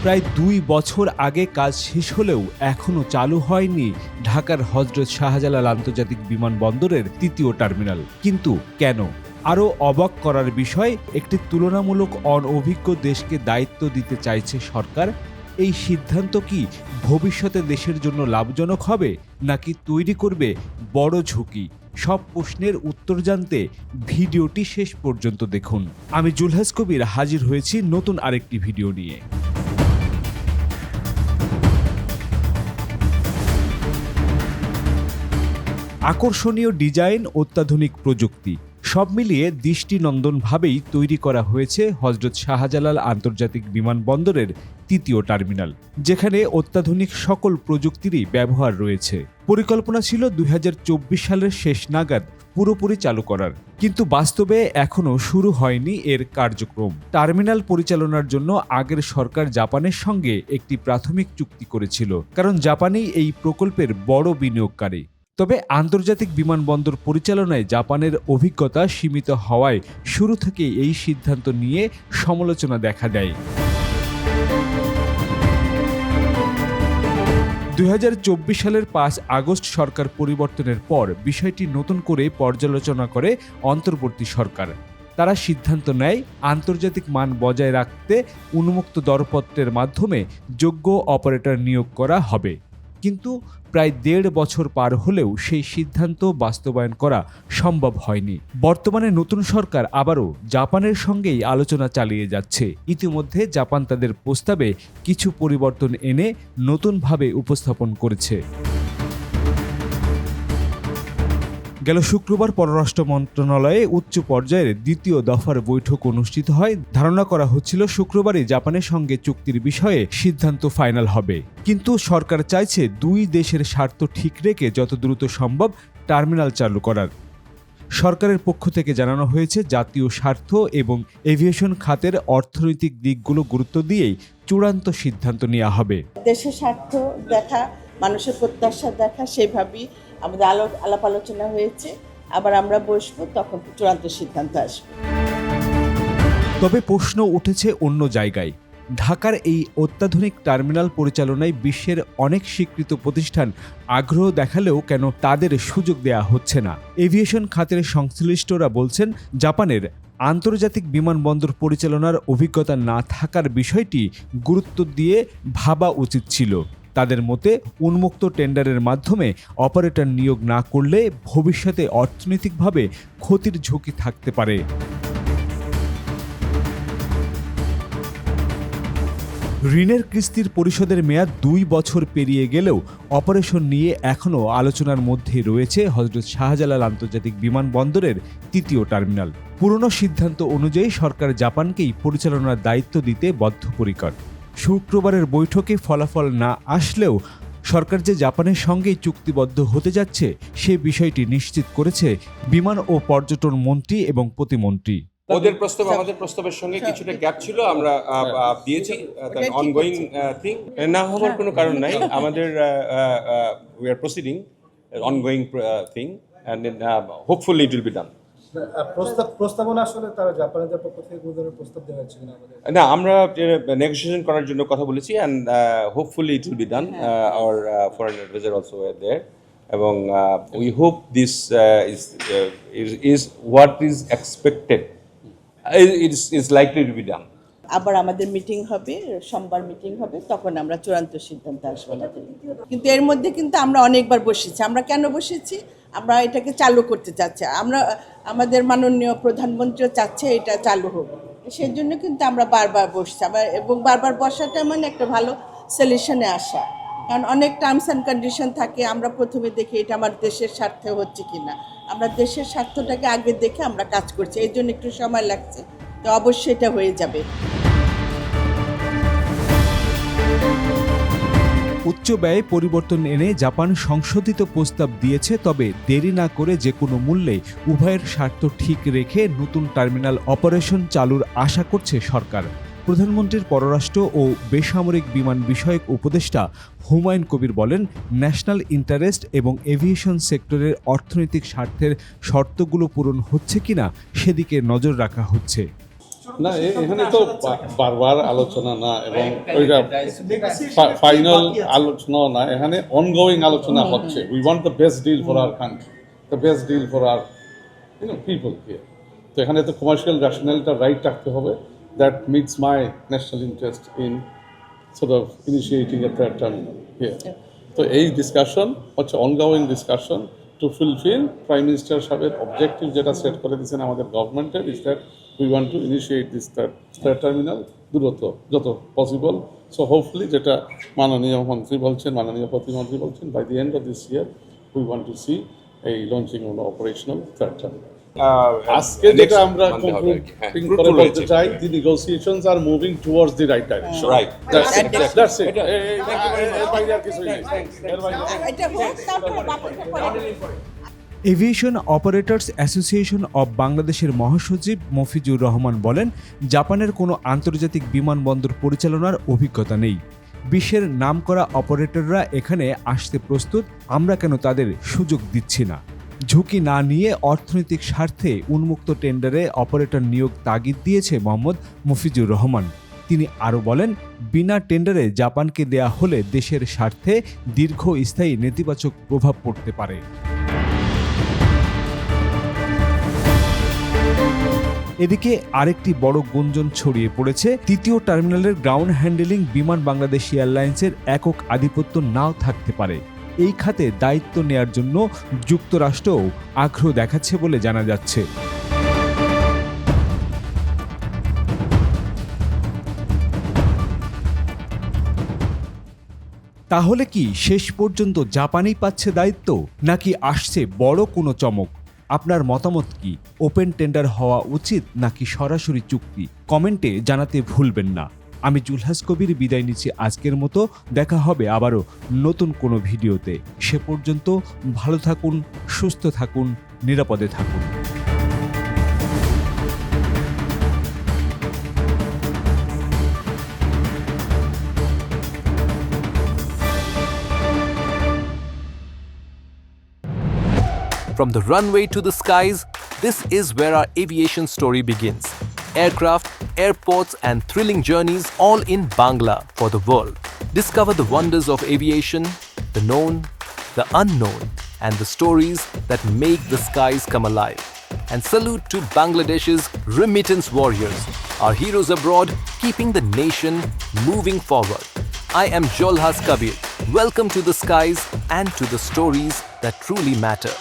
প্রায় ২ বছর আগে কাজ শেষ হলেও এখনও চালু হয়নি ঢাকার হযরত শাহজালাল আন্তর্জাতিক বিমানবন্দরের ৩য় টার্মিনাল। কিন্তু কেন? আরও অবাক করার বিষয়, একটি তুলনামূলক অনভিজ্ঞ দেশকে দায়িত্ব দিতে চাইছে সরকার। এই সিদ্ধান্ত কি ভবিষ্যতে দেশের জন্য লাভজনক হবে, নাকি তৈরি করবে বড় ঝুঁকি? সব প্রশ্নের উত্তর জানতে ভিডিওটি শেষ পর্যন্ত দেখুন। আমি জুলহাস কবির হাজির হয়েছি নতুন আরেকটি ভিডিও নিয়ে। আকর্ষণীয় ডিজাইন, অত্যাধুনিক প্রযুক্তি সব মিলিয়ে দৃষ্টিনন্দনভাবেই তৈরি করা হয়েছে হযরত শাহজালাল আন্তর্জাতিক বিমানবন্দরের ৩য় টার্মিনাল, যেখানে অত্যাধুনিক সকল প্রযুক্তিরই ব্যবহার রয়েছে। পরিকল্পনা ছিল ২০২৪ সালের শেষ নাগাদ পুরোপুরি চালু করার, কিন্তু বাস্তবে এখনও শুরু হয়নি এর কার্যক্রম। টার্মিনাল পরিচালনার জন্য আগের সরকার জাপানের সঙ্গে একটি প্রাথমিক চুক্তি করেছিল, কারণ জাপানই এই প্রকল্পের বড় বিনিয়োগকারী। তবে আন্তর্জাতিক বিমানবন্দর পরিচালনায় জাপানের অভিজ্ঞতা সীমিত হওয়ায় শুরু থেকেই এই সিদ্ধান্ত নিয়ে সমালোচনা দেখা দেয়। ২০২৪ সালের ৫ আগস্ট সরকার পরিবর্তনের পর বিষয়টি নতুন করে পর্যালোচনা করে অন্তর্বর্তী সরকার। তারা সিদ্ধান্ত নেয় আন্তর্জাতিক মান বজায় রাখতে উন্মুক্ত দরপত্রের মাধ্যমে যোগ্য অপারেটর নিয়োগ করা হবে। কিন্তু প্রায় ১.৫ বছর পার হলেও সেই সিদ্ধান্ত বাস্তবায়ন করা সম্ভব হয়নি। বর্তমানে নতুন সরকার আবারও জাপানের সঙ্গেই আলোচনা চালিয়ে যাচ্ছে। ইতিমধ্যে জাপান তাদের প্রস্তাবে কিছু পরিবর্তন এনে নতুনভাবে উপস্থাপন করেছে। গেল শুক্রবার পররাষ্ট্র মন্ত্রণালয়ে উচ্চ পর্যায়ের ২য় দফার বৈঠক অনুষ্ঠিত হয়। ধারণা করা হচ্ছিল শুক্রবারই জাপানের সঙ্গে চুক্তির বিষয়ে সিদ্ধান্ত ফাইনাল হবে, কিন্তু সরকার চাইছে দুই দেশের স্বার্থ ঠিক রেখে যত দ্রুত সম্ভব টার্মিনাল চালু করার। সরকারের পক্ষ থেকে জানানো হয়েছে, জাতীয় স্বার্থ এবং এভিয়েশন খাতের অর্থনৈতিক দিকগুলো গুরুত্ব দিয়েই চূড়ান্ত সিদ্ধান্ত নেওয়া হবে। দেশের স্বার্থ দেখা, মানুষের প্রত্যাশা দেখা, সেভাবেই আমাদের আলাপ আলোচনা হয়েছে। আবার আমরা বসবো, তখন চূড়ান্ত সিদ্ধান্ত আসবে। তবে প্রশ্ন উঠেছে অন্য জায়গায়। ঢাকার এই অত্যাধুনিক টার্মিনাল পরিচালনায় বিশ্বের অনেক স্বীকৃত প্রতিষ্ঠান আগ্রহ দেখালেও কেন তাদের সুযোগ দেয়া হচ্ছে না? এভিয়েশন খাতের সংশ্লিষ্টরা বলছেন, জাপানের আন্তর্জাতিক বিমানবন্দর পরিচালনার অভিজ্ঞতা না থাকার বিষয়টি গুরুত্ব দিয়ে ভাবা উচিত ছিল। তাদের মতে, উন্মুক্ত টেন্ডারের মাধ্যমে অপারেটর নিয়োগ না করলে ভবিষ্যতে অর্থনৈতিকভাবে ক্ষতির ঝুঁকি থাকতে পারে। ঋণের কিস্তির পরিশোধের মেয়াদ ২ বছর পেরিয়ে গেলেও অপারেশন নিয়ে এখনও আলোচনার মধ্যে রয়েছে হযরত শাহজালাল আন্তর্জাতিক বিমানবন্দরের ৩য় টার্মিনাল। পুরনো সিদ্ধান্ত অনুযায়ী সরকার জাপানকেই পরিচালনার দায়িত্ব দিতে বদ্ধপরিকর। শুক্রবারের বৈঠকে ফলাফল না আসলেও সরকার যে জাপানের সঙ্গেই চুক্তিবদ্ধ হতে যাচ্ছে সে বিষয়টি নিশ্চিত করেছে বিমান ও পর্যটন মন্ত্রী এবং প্রতিমন্ত্রী। ওদের প্রস্তাব আমাদের প্রস্তাবের সঙ্গে কিছুটা গ্যাপ ছিল, আমরা দিয়েছি। অনগোয়িং থিং না হওয়ার কোনো কারণ নাই। আমাদের we are proceeding ongoing thing and hopefully it will be done. প্রস্তাবনা আসলে তারা জাপানের পক্ষ থেকে কোনো ধরনের প্রস্তাব দেওয়া হয়েছিল না, আমরা নেগোসিয়েশন করার জন্য কথা বলেছি and hopefully it will be done. Our foreign adviser also were there এবং we hope this is what is expected is likely to be done. আবার আমাদের মিটিং হবে, সোমবার মিটিং হবে, তখন আমরা চূড়ান্ত সিদ্ধান্ত আসবো না। কিন্তু এর মধ্যে কিন্তু আমরা অনেকবার বসেছি। আমরা কেন বসেছি? আমরা এটাকে চালু করতে চাচ্ছি। আমাদের মাননীয় প্রধানমন্ত্রীও চাচ্ছে এটা চালু হোক, সেই জন্য কিন্তু আমরা বারবার বসছি। এবং বারবার বসাটা মানে একটা ভালো সলিউশনে আসা, কারণ অনেক টার্মস অ্যান্ড কন্ডিশন থাকে। আমরা প্রথমে দেখি এটা আমার দেশের স্বার্থে হচ্ছে কিনা। আমরা দেশের স্বার্থটাকে আগে দেখে আমরা কাজ করছি, এই জন্য একটু সময় লাগছে, তো অবশ্যই এটা হয়ে যাবে। উচ্চ ব্যয়ে পরিবর্তন এনে জাপান সংশোধিত প্রস্তাব দিয়েছে, তবে দেরি না করে যে কোনো মূল্যে উভয়ের স্বার্থ ঠিক রেখে নতুন টার্মিনাল অপারেশন চালুর আশা করছে সরকার। প্রধানমন্ত্রীর পররাষ্ট্র ও বেসামরিক বিমান বিষয়ক উপদেষ্টা হুমায়ুন কবির বলেন, ন্যাশনাল ইন্টারেস্ট এবং এভিয়েশন সেক্টরের অর্থনৈতিক স্বার্থের শর্তগুলো পূরণ হচ্ছে কিনা সেদিকে নজর রাখা হচ্ছে। না এখানে তো বারবার আলোচনা না এবং ওইটা ফাইনাল আলোচনা না, এখানে অনগোয়িং আলোচনা হচ্ছে। We want the best deal for our country, the best deal for our people here. তো এখানে তো কমার্শিয়াল রেশনালিটা রাইট রাখতে হবে, that meets my national interest in sort of initiating a third terminal here. তো এই ডিসকাশন হচ্ছে ongoing discussion two fulfil prime minister সাহেবের অবজেক্টিভ যেটা সেট করে দিয়েছেন আমাদের গভর্নমেন্টের, is that we want to initiate this third terminal দ্রুত যত পসিবল। সো হোপফুলি যেটা মাননীয় মন্ত্রী বলছেন, মাননীয় প্রতিমন্ত্রী বলছেন, by the end of this year we want to see এই launching on operational third terminal. আজকে যেটা আমরা কনক্লুডিং করে বলতে চাই, the negotiations are moving towards the right direction. Right. That's it. এর বাইরে আর কিছুই নেই। এটা হোক, তারপরে বাকিটা পরে। এভিয়েশন অপারেটরস অ্যাসোসিয়েশন অব বাংলাদেশের মহাসচিব মফিজুর রহমান বলেন, জাপানের কোনো আন্তর্জাতিক বিমানবন্দর পরিচালনার অভিজ্ঞতা নেই। বিশ্বের নামকরা অপারেটররা এখানে আসতে প্রস্তুত, আমরা কেন তাদের সুযোগ দিচ্ছি না? ঝুঁকি না নিয়ে অর্থনৈতিক স্বার্থে উন্মুক্ত টেন্ডারে অপারেটর নিয়োগ তাগিদ দিয়েছে মোহাম্মদ মফিজুর রহমান। তিনি আরও বলেন, বিনা টেন্ডারে জাপানকে দেয়া হলে দেশের স্বার্থে দীর্ঘস্থায়ী নেতিবাচক প্রভাব পড়তে পারে। এদিকে আরেকটি বড় গুঞ্জন ছড়িয়ে পড়েছে, তৃতীয় টার্মিনালের গ্রাউন্ড হ্যান্ডেলিং বিমান বাংলাদেশ এয়ারলাইন্সের একক আধিপত্য নাও থাকতে পারে। এই খাতে দায়িত্ব নেয়ার জন্য যুক্তরাষ্ট্রও আগ্রহ দেখাচ্ছে বলে জানা যাচ্ছে। তাহলে কি শেষ পর্যন্ত জাপানই পাচ্ছে দায়িত্ব, নাকি আসছে বড় কোনো চমক? আপনার মতামত কি? ওপেন টেন্ডার হওয়া উচিত নাকি সরাসরি চুক্তি? কমেন্টে জানাতে ভুলবেন না। আমি জুলহাস কবির বিদায় নিচ্ছি আজকের মতো। দেখা হবে আবারও নতুন কোনো ভিডিওতে। সে পর্যন্ত ভালো থাকুন, সুস্থ থাকুন, নিরাপদে থাকুন। From the runway to the skies, this is where our aviation story begins. Aircraft, airports, and thrilling journeys all in Bangla for the world. Discover the wonders of aviation, the known, the unknown, and the stories that make the skies come alive. And salute to Bangladesh's remittance warriors, our heroes abroad, keeping the nation moving forward. I am Jolhas Kabir. Welcome to the skies and to the stories that truly matter.